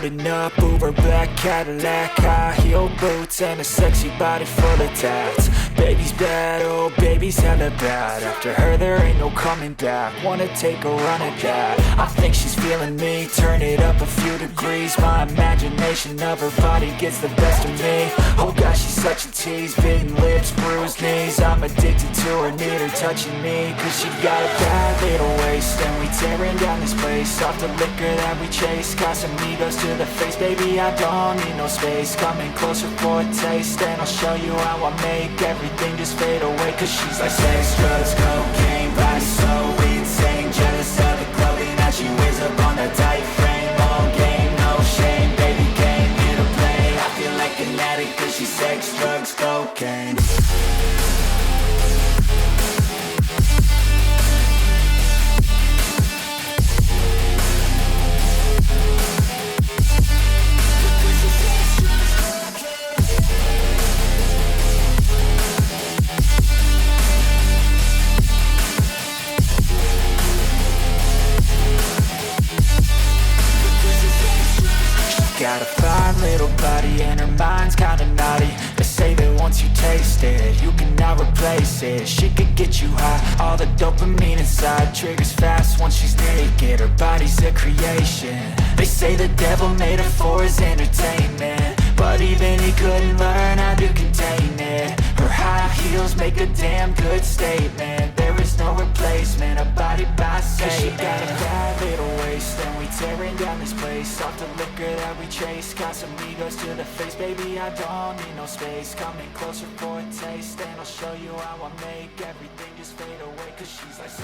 Pulling up, Uber black Cadillac, high heel boots and a sexy body full of tats. Baby's bad, oh baby's hella bad. After her there ain't no coming back. Wanna take a run at that. I think she's feeling me, turn it up a few degrees. My imagination of her body gets the best of me. Oh gosh, she's such a tease, bitten lips, bruised knees. I'm addicted to her, need her touching me. Cause she got a bad little waist, and we tearing down this place. Off the liquor that we chase, Casamigos to the face. Baby, I don't need no space, coming closer for a taste. And I'll show you how I make everything just fade away. Cause she's like sex, drugs, cocaine, body so insane. Jealous of the clothing that she wears up on that tight frame. All game, no shame, baby came here to play. I feel like an addict cause she's sex, drugs, cocaine. Got a fine little body and her mind's kinda naughty. They say that once you taste it, you cannot replace it. She could get you high, all the dopamine inside triggers fast once she's naked. Her body's a creation. They say the devil made her for his entertainment, but even he couldn't learn how to contain it. Her high heels make a damn good statement. There is no replacement, a body by Satan. She got a bad little waist, and we tearing down this place. Off the liquor that we chase, Casamigos to the face. Baby, I don't need no space, coming closer for a taste. And I'll show you how I make everything just fade away. Cause she's like